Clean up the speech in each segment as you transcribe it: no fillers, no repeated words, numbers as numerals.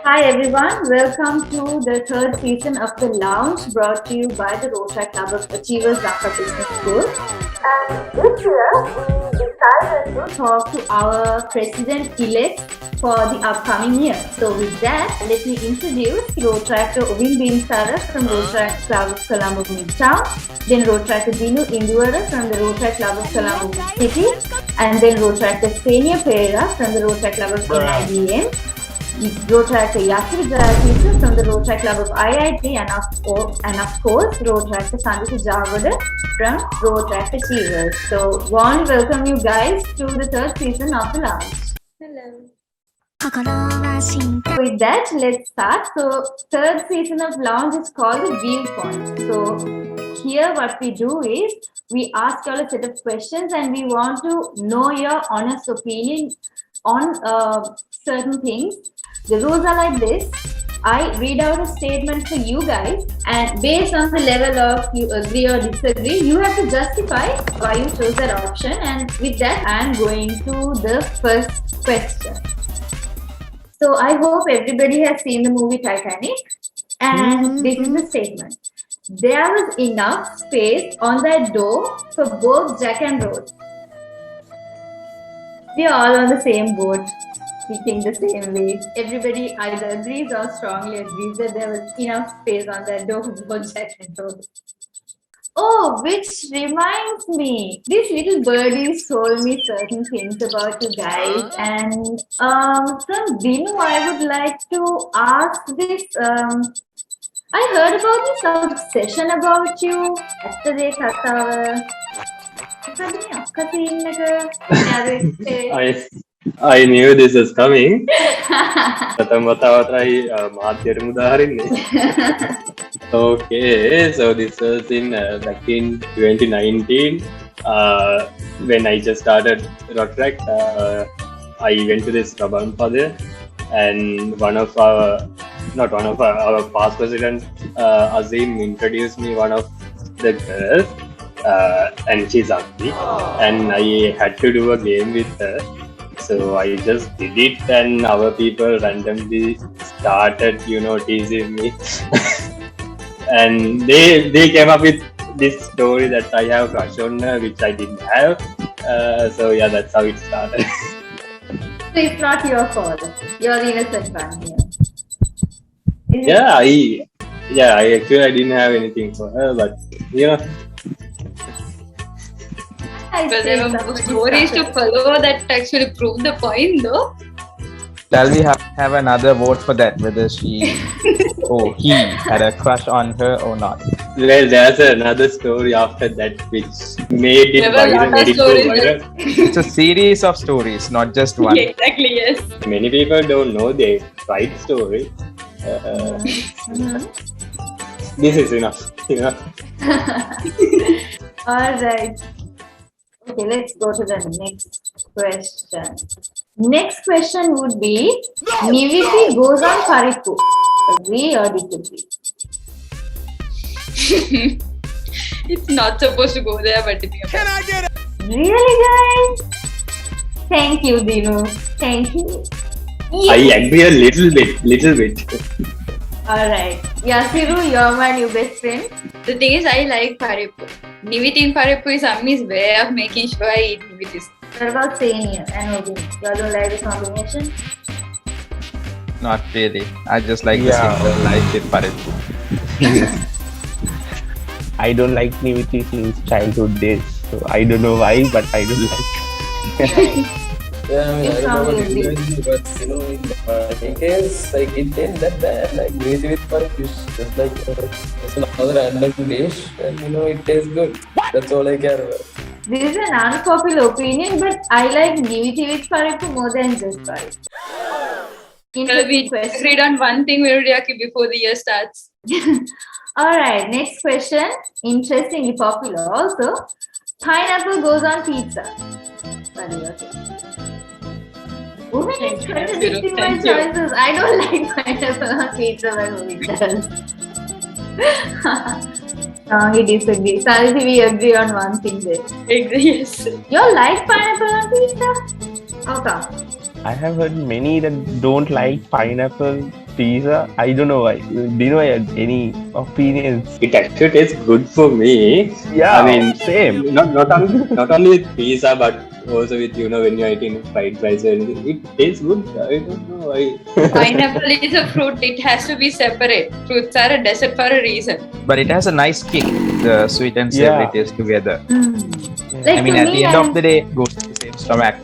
Hi everyone, welcome to the third season of The Lounge brought to you by the Rotary Club of Achievers Dhaka Business School. And this year we decided to talk to our president-elect for the upcoming year. So with that, let me introduce Rotary Ovin Binsara from Rotary Club of Colombo Midtown, then Rotary Dinu Induara from the Rotary Club of Colombo City, and then Rotary Senia Pereira from the Rotary Club of NIDM. Rotary Yasir Jayatisa from the Rotary Club of IIT and of course Rotary Sandhya Javada from Rotary Achievers. So warm welcome you guys to the third season of The Lounge. Hello. With that, let's start. So third season of Lounge is called the Viewpoint. So here what we do is we ask you all a set of questions and we want to know your honest opinion on certain things. The rules are like this. I read out a statement for you guys, and based on the level of you agree or disagree, you have to justify why you chose that option. And with that, I am going to the first question. So I hope everybody has seen the movie Titanic, and this is the statement. There was enough space on that door for both Jack and Rose. We are all on the same boat. We think the same way. Everybody either agrees or strongly agrees that there was enough space on that door for both Jack and Rose. Oh, which reminds me, these little birdies told me certain things about you guys. And from Dinu, I would like to ask this. I heard about this obsession about you. Yesterday, Tata. I knew this was coming. Okay, so this was in back in 2019 when I just started Rotaract. I went to this Rabanpada and our past president Azim introduced me one of the girls. And she's ugly, and I had to do a game with her. So I just did it, and our people randomly started, teasing me. And they came up with this story that I have crush on her, which I didn't have. So yeah, that's how it started. So it's not your fault. You're innocent one here. I actually I didn't have anything for her, but But there were stories to follow that actually prove the point, though. Shall we have another vote for that? Whether she or he had a crush on her or not? Well, there's another story after that which made it viral. It's a series of stories, not just one. Yeah, exactly, yes. Many people don't know the right story. This is enough. All right. Okay, let's go to the next question. Next question would be, Niviti goes on Paripu. Agree or disagree? It's not supposed to go there, but Can I get it? Really, guys? Thank you, Dinu. Thank you. Yes. I agree a little bit. Alright. Yasiru, you're my new best friend. The thing is, I like Paripu. Niviti in Paripu is Ammi's way of making sure I eat Nivitis. What about Senia and Ovin? You don't like the combination? Not really. I just like the simple life with Paripu. I don't like Niviti since childhood days. So I don't know why, but I don't like. Yeah, I mean, I don't know what you're doing, but in case like it ain't that bad. Like Niviti with Paripu is just like it's another random dish, and it tastes good. That's all I care about. This is an unpopular opinion, but I like Niviti with Paripu more than just Paripu. Well, we agreed on one thing, Virudiyaki, before the year starts. Alright, next question. Interestingly popular also. Pineapple goes on pizza. What do you think? Women is contradicting my choices. I don't like pineapple on pizza, but Ovin does. No, he disagrees. Sariti, we agree on one thing there. Yes. You like pineapple on pizza? How come? I have heard many that don't like pineapple pizza. I don't know why. Do you know any opinions? It actually tastes good for me. Yeah, I mean, same. not only with pizza, but also with when you're eating fried rice or anything. It tastes good. I don't know why. Pineapple is a fruit. It has to be separate. Fruits are a dessert for a reason. But it has a nice kick, the sweet and savory Yeah. taste together. Like I mean, to at me, the end of the day, it goes to the same stomach.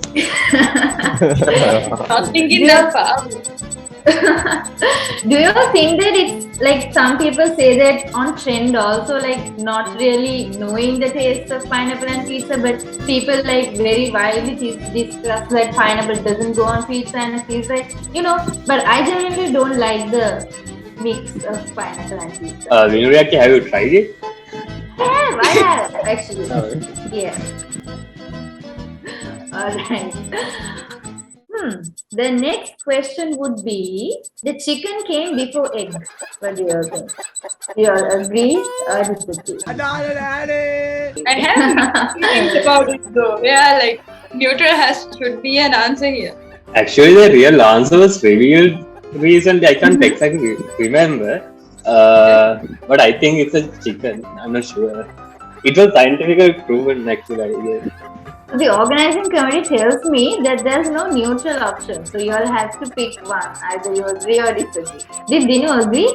Not thinking Yeah. that far. Do you think that it's like some people say that on trend also, like not really knowing the taste of pineapple and pizza, but people like very wildly discuss that pineapple doesn't go on pizza and pizza, but I generally don't like the mix of pineapple and pizza. Vinuriyaki, have you tried it? I have actually. Yeah. Alright. The next question would be, the chicken came before egg. What do you all think? Do you all agree or disagree? I have feelings about it though. Yeah, like neutral should be an answer here. Actually, the real answer was revealed recently. I can't exactly remember. But I think it's a chicken. I'm not sure. It was scientifically proven actually. I guess. The organizing committee tells me that there's no neutral option. So you all have to pick one. Either you agree or disagree. Did Dinu agree?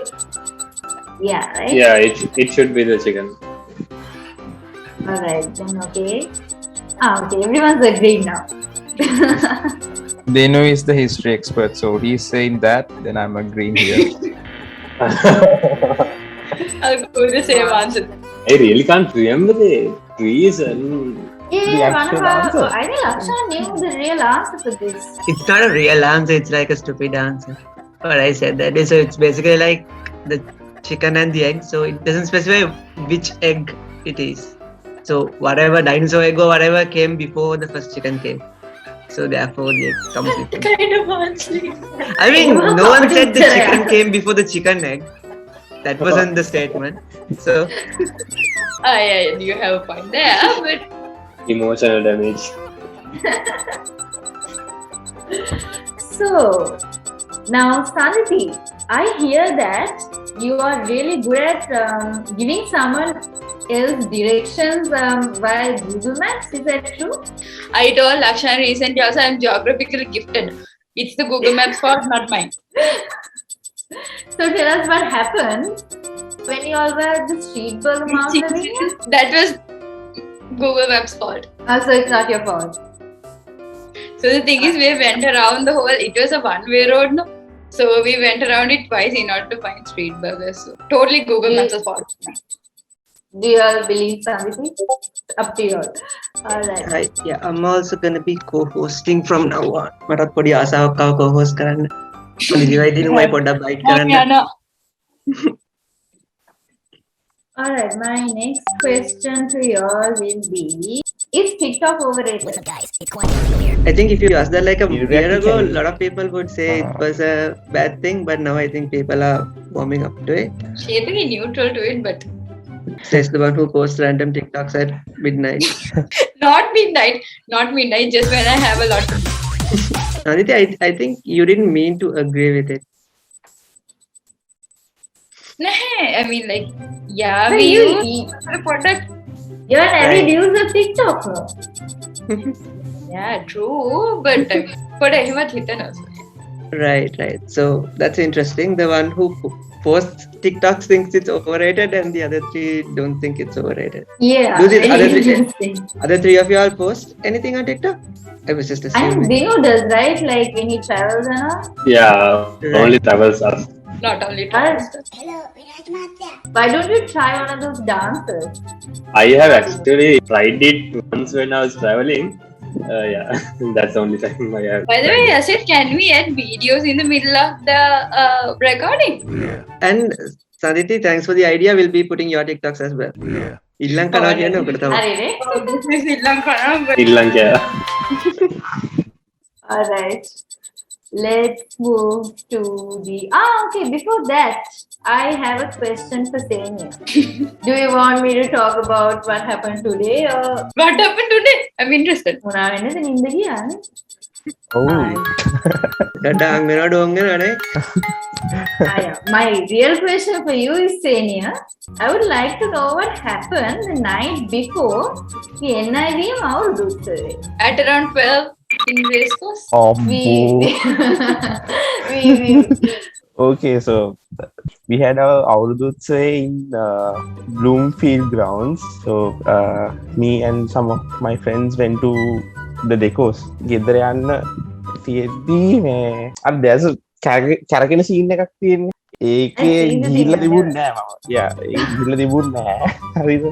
Yeah, right? Yeah, it should be the chicken. Alright, then okay. Okay, everyone's agreed now. Denu is the history expert, so he's saying that, then I'm agreeing here. I'll go with the same answer. I really can't remember the reason. Yeah, one actual of our, answer. I think Aksha knew the real answer for this. It's not a real answer, it's like a stupid answer. But I said that. So it's basically like the chicken and the egg. So it doesn't specify which egg it is. So whatever dinosaur egg or whatever came before the first chicken came. So therefore the egg comes before. Kind of answer. I mean, no one said the chicken came before the chicken egg. That wasn't the statement. So Yeah, you have a point there, but Emotional damage. So, now Saniti, I hear that you are really good at giving someone else directions via Google Maps. Is that true? I told Lakshan recently also I'm geographically gifted. It's the Google Maps fault, not mine. So tell us what happened when you all were at the street burger mountain. That was Google Maps fault. So it's not your fault. So the thing is, we went around the whole. It was a one-way road, no. So we went around it twice in order to find street burgers. So totally Google Maps' fault. Do you all believe Saniti? Up to you all. Alright. I'm also gonna be co-hosting from now on. මටත් පොඩි ආසාවක් ආව co-host කරන්න. ඉතින් මම පොඩ්ඩක් bite කරන්න. Alright, my next question to you all will be, is TikTok overrated? I think if you asked that like a You year ago, reckon? a lot of people would say it was a bad thing, but now I think people are warming up to it. Shaping is neutral to it, but Says the one who posts random TikToks at midnight. not midnight. Just when I have a lot to do. Aditya, I think you didn't mean to agree with it. Nah, I mean like, yeah, But we you, use the product. you're an avid Right. user of TikTok, no? Yeah, true, but for everyone hidden also. Right. So that's interesting. The one who posts TikToks thinks it's overrated, and the other three don't think it's overrated. Yeah, Do the very other three- interesting. Other three of you all post anything on TikTok? I was just And assuming. Dinu does, right? Like when he travels and all. Yeah, Right. only travels us. Not only Alright. to Why don't you try one of those dances? I have actually tried it once when I was traveling. Yeah, that's the only time I have. By the way, Asit, can we add videos in the middle of the recording? And Saditi, thanks for the idea. We'll be putting your TikToks as well. ඉල්ලන් කරනවා කියන්නේ ඔකට තමයි. Arere. This is Sri Lanka, but Sri Lanka. Alright. Let's move to the. Okay. Before that, I have a question for Senia. Do you want me to talk about what happened today or? what happened today? I'm interested. මොනා වෙන්නද නින්ද ගියානේ? Oh. Dadang mena dong ne. My real question for you is, Senia, I would like to know what happened the night before the NIV Maurudutse. At around 12 in race course. We, Oh. Okay, so we had our Avurudutse in Bloomfield grounds. So me and some of my friends went to the decos. ගෙදර යන්න තියෙද්දී මේ අර there's a කැරකෙන scene එකක් තියෙන්නේ. ඒකේ ගිහිල්ලා තිබුණ නෑ මම. Yeah, ඒක ගිහිල්ලා තිබුණ නෑ. හරිද?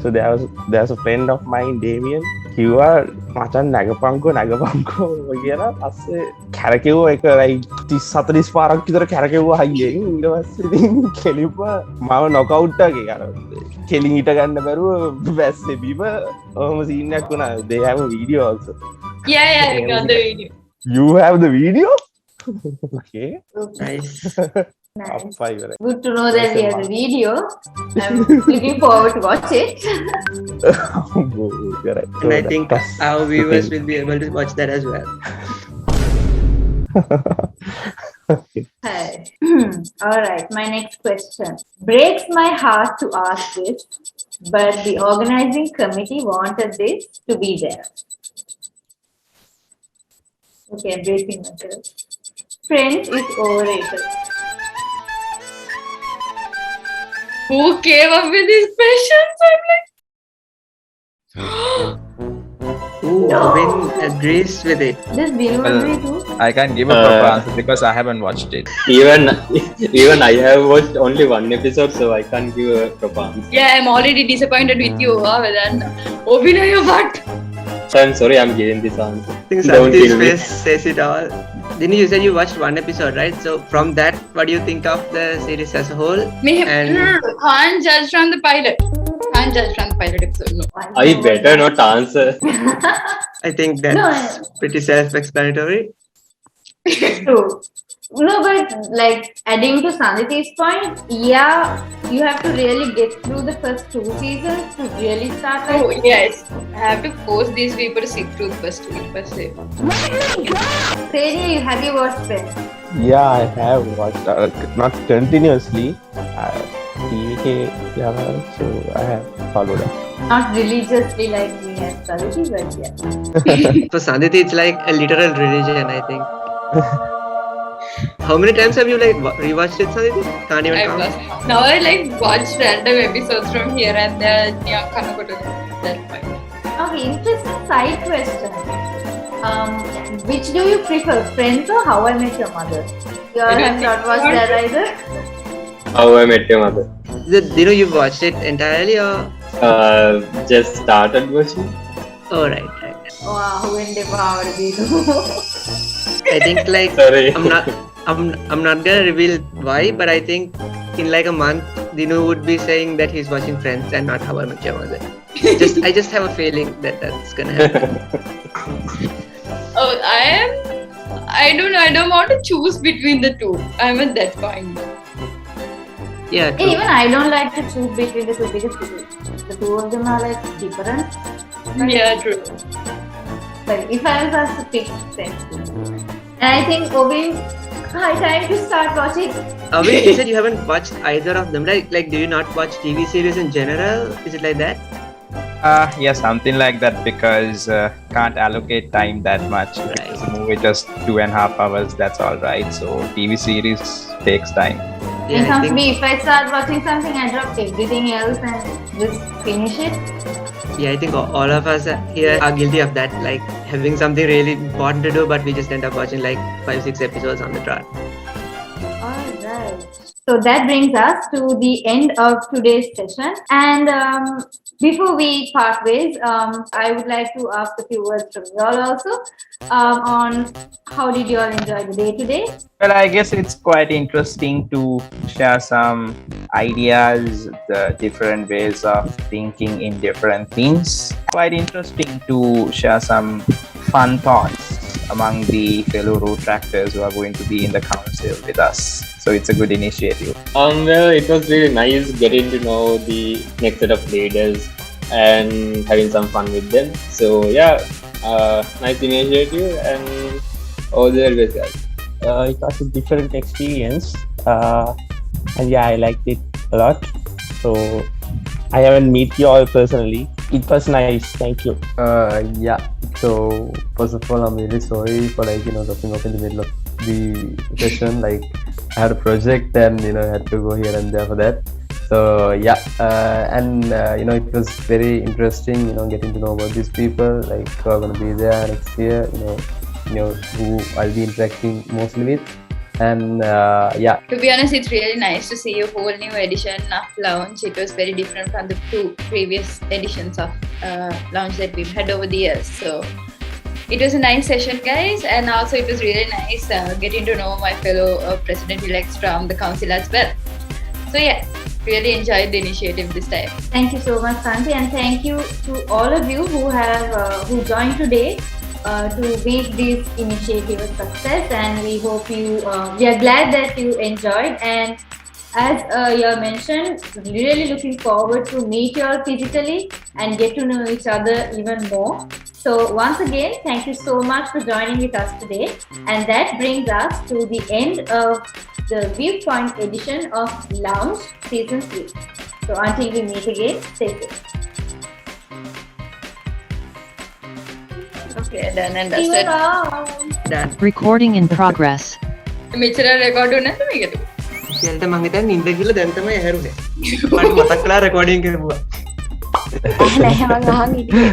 So there's a friend of mine, Damien. කිව්වා මචන් නැගපන්කෝ කියලා පස්සේ කැරකෙව්වා එක like 30 40 පාරක් විතර කැරකෙව්වා හයියෙන්. ඊට පස්සේ ඉතින් කෙලිප්ප මාව නොකවුට් එකේ අර කෙලින් හිට ගන්න බැරුව වැස්සේ බිම ඔහොම scene එකක් වුණා. They have a video also. Yeah, I got the video. You have the video? Okay. Nice. Nice. Right. Good to know that we have the video. I'm looking forward to watch it. Correct. So And I think that's our the viewers thing. will be able to watch that as well. Okay. Hi. All right, my next question. Breaks my heart to ask this, but the organizing committee wanted this to be there. Okay, I'm bracing myself. Friends is overrated. Who came up with these questions? I'm like, Ooh, Robin agrees with it. Does Binu Well, agree too? I can't give a proper answer because I haven't watched it. Even I have watched only one episode, so I can't give a proper answer. yeah, I'm already disappointed with you. Then, Obinaya, what? So I'm sorry, I'm giving this answer. I think Don't Santi's kill me. face says it all. Dini, you said you watched one episode, right? So from that, what do you think of the series as a whole? And- No, can't judge from the pilot. Can't judge from the pilot episode. No. I better not answer. I think that's No, pretty self-explanatory. true. No, but like adding to Sanditi's point, yeah, you have to really get through the first 2 seasons to really start Oh, like. yes. I have to force these people to sit through the first two. Senia, have you watched Friends? Yeah, I have watched, not continuously. TVK, yeah, so I have followed up. Not religiously like me and Saditi, but yeah. For Sanditi, it's like a literal religion, I think. How many times have you like rewatched it, Sanditi? Can't even I count. was. Now I like watch random episodes from here and there. Yeah, can't go to that point. Okay, interesting side question. Which do you prefer, Friends or How I Met Your Mother? You all I don't have not think watched I that either? How I Met Your Mother. You know, you've watched it entirely, or Just started watching. oh right. Wow, when they power I think like Sorry. I'm not gonna reveal why, but I think in like a month, Dinu would be saying that he's watching Friends and not How I Met Your Mother. I just have a feeling that that's gonna happen. Oh, I don't know. I don't want to choose between the two. I'm at that point. Yeah, Hey, true. even I don't like to choose between the two because the two of them are like different. Yeah, true. But if I was asked to pick Friends, and I think Obi, high time to start watching. Wait, you said you haven't watched either of them, right? Like, do you not watch TV series in general? Is it like that? Yeah, something like that because can't allocate time that much. Because the movie just 2.5 hours, that's all right. So TV series takes time. And Yeah, I comes to think, me, if I start watching something, I drop everything else and just finish it. yeah, I think all of us here are guilty of that. Like having something really important to do, but we just end up watching like 5-6 episodes on the trot. Alright. So that brings us to the end of today's session. And before we part ways, I would like to ask a few words from you all also on how did you all enjoy the day today? Well, I guess it's quite interesting to share some ideas, the different ways of thinking in different things. Quite interesting to share some fun thoughts among the fellow road tractors who are going to be in the council with us. So it's a good initiative. Well, it was really nice getting to know the next set of leaders and having some fun with them. So yeah, Nice initiative and all the very best, guys. It was a different experience, and yeah, I liked it a lot. So I haven't met you all personally. It was nice. Thank you. Yeah. So first of all, I'm really sorry for dropping off in the middle of the session. Like I had a project and I had to go here and there for that. So yeah, it was very interesting. Getting to know about these people, like who are gonna be there next year. Who I'll be interacting mostly with. And yeah, To be honest, it's really nice to see a whole new edition of Lounge. It was very different from the 2 previous editions of Lounge that we've had over the years. So it was a nice session, guys, and also it was really nice getting to know my fellow president-elects from the council as well. So yeah, really enjoyed the initiative this time. Thank you so much, Santi, and thank you to all of you who joined today to make this initiative a success. And we hope we are glad that you enjoyed. And as you mentioned, really looking forward to meet you all physically and get to know each other even more. So once again, thank you so much for joining with us today. And that brings us to the end of the Viewpoint edition of Lounge Season 3. So until we meet again, stay safe. Okay, done and See you dusted. around. Recording in progress. මෙච්චර record වුණේ නැද්ද මේකට? ඉතින් මං හිතන්නේ නින්ද කියලා දැන් තමයි ඇහැරුනේ. මට මතක් කළා රෙකෝඩින් කරපුවා. නැහැ මං අහන් හිටියේ.